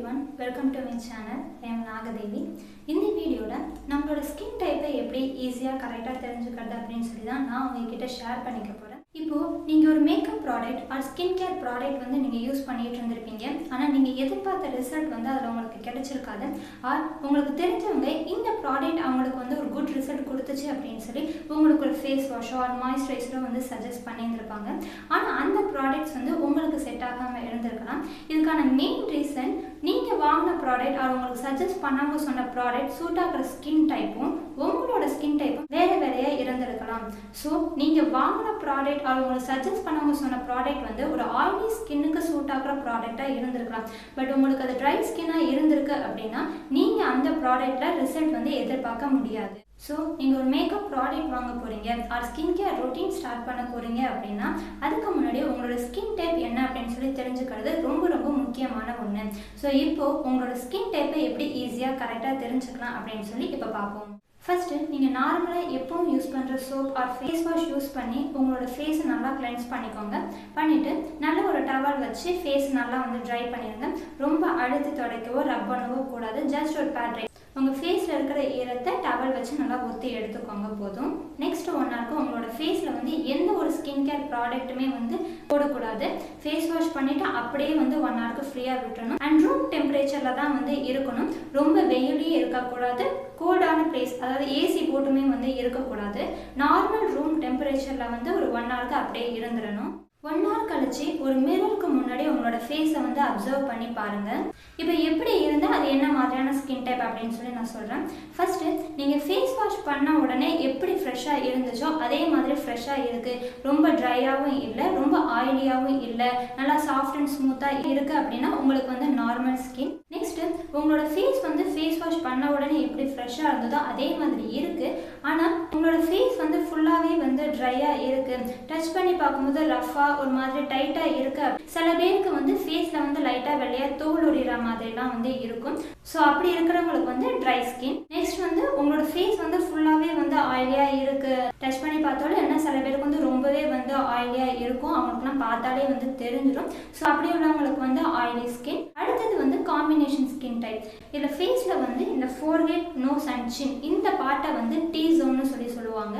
everyone, welcome to my channel. I am Nagadevi. இந்த வீடியோல நம்மளோட ஸ்கின் டைப்பை எப்படி ஈஸியா கரெக்ட்டா தெரிஞ்சுக்கிறது அப்படினு சொல்லி தான் நான் உங்ககிட்ட ஷேர் பண்ணிக்க போறேன். இப்போ நீங்க ஒரு makeup product or skin care product வந்து நீங்க யூஸ் பண்ணிட்டு இருந்திருப்பீங்க. ஆனா நீங்க எதிர்பார்த்த ரிசல்ட் வந்து அதுல உங்களுக்கு கிடைச்சிருக்காது. ஆர் உங்களுக்கு தெரிஞ்சவங்க இந்த ப்ராடக்ட் அவங்களுக்கு வந்து ஒரு குட் ரிசல்ட் கொடுத்துச்சு அப்படினு சொல்லி உங்களுக்கு ஒரு ஃபேஸ் வாஷ் ஆர் மாய்ஸ்சரைசரோ வந்து சஜஸ்ட் பண்ணியிருப்பாங்க. ஆனா அந்த ப்ராடக்ட்ஸ் வந்து உங்களுக்கு செட் ஆகாம இருந்திருக்கலாம். இதுக்கான மெயின் ரீசன் நீங்க வாங்கின ப்ராடக்ட் ஆர் உங்களுக்கு சஜஸ்ட் பண்ணாம சொன்ன ப்ராடக்ட் சூட் ஆகிற ஸ்கின் டைப்பும் உங்களோட ஸ்கின் டைப்பும் வேற வேறையா இருந்திருக்கலாம். ஸோ நீங்க வாங்கின ப்ராடக்ட் ஆர் உங்களுக்கு சஜஸ்ட் பண்ணாம சொன்ன ப்ராடக்ட் வந்து ஒரு ஆயிலி ஸ்கின்னுக்கு சூட் ஆகிற ப்ராடக்டா இருந்திருக்கலாம். பட் உங்களுக்கு அது ட்ரை ஸ்கின்னா இருந்திருக்கு அப்படின்னா நீங்க அந்த ப்ராடக்ட்ல ரிசல்ட் வந்து எதிர்பார்க்க முடியாது. ஸோ நீங்கள் ஒரு மேக்கப் ப்ராடக்ட் வாங்க போகிறீங்க or skin care routine start பண்ண போகிறீங்க அப்படின்னா அதுக்கு முன்னாடி உங்களோட ஸ்கின் டைப் என்ன அப்படின்னு சொல்லி தெரிஞ்சுக்கிறது ரொம்ப ரொம்ப முக்கியமான ஒன்று. ஸோ இப்போது உங்களோட ஸ்கின் டைப்பை எப்படி ஈஸியாக கரெக்டாக தெரிஞ்சுக்கலாம் அப்படின்னு சொல்லி இப்போ பார்ப்போம். ஃபர்ஸ்ட்டு நீங்கள் நார்மலாக எப்பவும் யூஸ் பண்ணுற soap or face wash use பண்ணி உங்களோட ஃபேஸை நல்லா கிளென்ஸ் பண்ணிக்கோங்க. பண்ணிவிட்டு நல்ல ஒரு டவல் வச்சு ஃபேஸ் நல்லா வந்து ட்ரை பண்ணிடுங்க. ரொம்ப அழுத்தி துடைக்கவோ ரப் பண்ணவோ கூடாது. ஜஸ்ட் ஒரு பேட் ட்ரை உங்கள் ஃபேஸில் இருக்கிற ஈரத்தை டவல் வச்சு நல்லா ஊற்றி எடுத்துக்கோங்க போதும். நெக்ஸ்ட் 1 ஹவருக்கு உங்களோட ஃபேஸில் வந்து எந்த ஒரு ஸ்கின் கேர் ப்ராடக்ட்டுமே வந்து போடக்கூடாது. ஃபேஸ் வாஷ் பண்ணிவிட்டு அப்படியே வந்து 1 ஹவருக்கு ஃப்ரீயாக விட்டுறணும். அண்ட் ரூம் டெம்பரேச்சரில் தான் வந்து இருக்கணும். ரொம்ப வெயிலையும் இருக்கக்கூடாது, கோல்டான பிளேஸ் அதாவது ஏசி போட்டுமே வந்து இருக்கக்கூடாது. நார்மல் ரூம் டெம்பரேச்சரில் வந்து ஒரு 1 ஹவருக்கு அப்படியே இருந்துடணும். 1 ஹவர் கழிச்சு ஒரு மிரருக்கு முன்னாடி உங்களோட ஃபேஸை வந்து அப்சர்வ் பண்ணி பாருங்கள். இப்போ எப்படி இருந்தால் அது என்ன மாதிரியான ஸ்கின் டைப் அப்படின்னு சொல்லி நான் சொல்கிறேன். ஃபர்ஸ்ட்டு நீங்கள் ஃபேஸ் வாஷ் பண்ண உடனே எப்படி ஃப்ரெஷ்ஷாக இருந்துச்சோ அதே மாதிரி ஃப்ரெஷ்ஷாக இருக்குது. ரொம்ப ட்ரையாகவும் இல்லை, ரொம்ப ஆயிலியாகவும் இல்லை, நல்லா சாஃப்ட் அண்ட் ஸ்மூத்தாக இருக்குது அப்படின்னா உங்களுக்கு வந்து நார்மல் ஸ்கின். நெக்ஸ்ட்டு உங்களோட ஃபேஸ் வந்து ஃபேஸ் வாஷ் பண்ண உடனே எப்படி ஃப்ரெஷ்ஷாக இருந்ததோ அதே மாதிரி இருக்குது. ஆனால் உங்களோட ஃபேஸ் வந்து ஃபுல்லாகவே வந்து ட்ரையாக இருக்குது. டச் பண்ணி பார்க்கும்போது ரஃபாக ஒரு மாதிரி டைட்டா இருக்கு. சில பேருக்கு வந்து ஃபேஸ்ல வந்து லைட்டா வெள்ளையா தோல் உரிற மாதிரிலாம் வந்து இருக்கும். ஸோ அப்படி இருக்கிறவங்களுக்கு வந்து ட்ரை ஸ்கின். நெக்ஸ்ட் வந்து உங்களோட ஃபேஸ் வந்து ஃபுல்லாவே வந்து ஆயிலியா இருக்கு. டச் பண்ணி பார்த்தாலும் என்ன சில பேருக்கு வந்து ரொம்பவே வந்து ஆயிலியா இருக்கும். அவங்களுக்குலாம் பார்த்தாலே வந்து தெரிஞ்சிடும். ஸோ அப்படி உள்ளவங்களுக்கு வந்து ஆயிலி ஸ்கின். அடுத்தது வந்து காம்பினேஷன் ஸ்கின் டைப். இதில் ஃபேஸில் வந்து இந்த ஃபோர்ஹெட், நோஸ் அண்ட் சின் இந்த பார்ட்டை வந்து டீ ஜோன்னு சொல்லுவாங்க.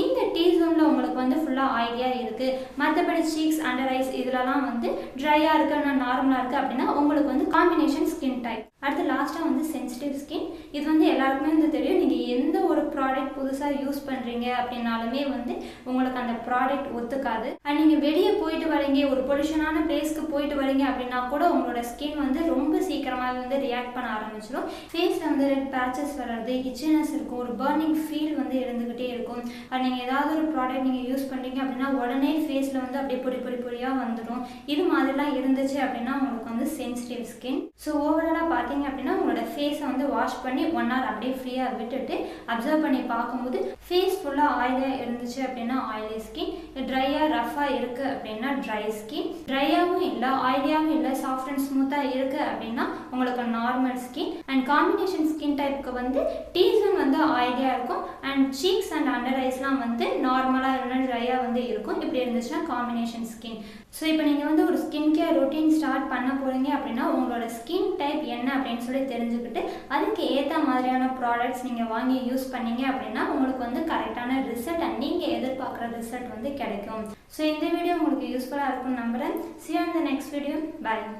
இந்த டீ ஜோனில் உங்களுக்கு வந்து ஃபுல்லாக ஆயிலியாக இருக்குது. மற்றபடி சீக்ஸ், அண்டர் ஐஸ் இதுலலாம் வந்து ட்ரையாக இருக்குது, ஆனால் நார்மலாக இருக்குது அப்படின்னா உங்களுக்கு வந்து காம்பினேஷன் ஸ்கின் டைப். அடுத்து லாஸ்ட்டாக வந்து சென்சிட்டிவ் ஸ்கின். இது வந்து எல்லாருக்குமே வந்து தெரியும். நீங்கள் எந்த ஒரு ப்ராடக்ட் புதுசாக யூஸ் பண்ணுறீங்க அப்படின்னாலுமே வந்து உங்களுக்கு அந்த ப்ராடக்ட் ஒத்துக்காது. அண்ட் நீங்கள் வெளியே போயிட்டு வரீங்க, ஒரு பொல்யூஷனான பிளேஸ்க்கு போயிட்டு வரீங்க அப்படின்னா கூட உங்களோட ஸ்கின் வந்து ரொம்ப சீக்கிரமாக வந்து ரியாக்ட் பண்ண ஆரம்பிச்சிடும். ஃபேஸில் வந்து ரெட் பேச்சஸ் வர்றது, இச்சினஸ் இருக்கும், ஒரு பர்னிங் ஃபீல் வந்து இருந்துக்கிட்டே இருக்கும். அண்ட் நீங்கள் ஏதாவது ஒரு ப்ராடக்ட் நீங்கள் யூஸ் பண்ணுறீங்க அப்படின்னா உடனே ஃபேஸில் வந்து அப்படியே பொடியாக வந்துடும். இது மாதிரிலாம் இருந்துச்சு அப்படின்னா உங்களுக்கு வந்து சென்சிட்டிவ் ஸ்கின். ஸோ ஓவராலாக பார்த்தீங்க அப்படின்னா உங்களோட ஃபேஸை வந்து வாஷ் பண்ணி 1 ஹவர் அப்படியே ஃப்ரீயாக விட்டுட்டு அப்சர்வ் பண்ணி பார்க்கும்போது ஃபேஸ் ஃபுல்லாக ஆயிலியாக இருந்துச்சு அப்படின்னா ஆயிலி ஸ்கின், ட்ரையாக ரஃபாக இருக்குது அப்படின்னா ட்ரை ஸ்கின், ட்ரையாகவும் இல்லை ஆயிலியாகவும் இல்லை சாஃப்ட் அண்ட் ஸ்மூத்தாக இருக்குது அப்படின்னா உங்களுக்கு normal skin. And combination skin டைப்புக்கு வந்து டீசன் வந்து ஆயிலியாக இருக்கும் அண்ட் சீக்ஸ் அண்ட் அண்டர் ஐஸ்லாம் வந்து நார்மலாக இல்லைன்னா ட்ரையாக வந்து இருக்கும். இப்படி இருந்துச்சுன்னா காம்பினேஷன் ஸ்கின். ஸோ இப்போ நீங்கள் வந்து ஒரு ஸ்கின் கேர் ரொட்டீன் ஸ்டார்ட் பண்ண போகிறீங்க அப்படின்னா உங்களோட ஸ்கின் டைப் என்ன அப்படின்னு சொல்லி தெரிஞ்சுக்கிட்டு அதுக்கு ஏற்ற மாதிரியான ப்ராடக்ட்ஸ் நீங்கள் வாங்கி யூஸ் பண்ணீங்க அப்படின்னா உங்களுக்கு வந்து கரெக்டான ரிசல்ட் அண்ட் நீங்கள் எதிர்பார்க்குற ரிசல்ட் வந்து கிடைக்கும். ஸோ இந்த வீடியோ உங்களுக்கு யூஸ்ஃபுல்லாக இருக்கும்னு நம்புகிறேன். See you in the next video. Bye.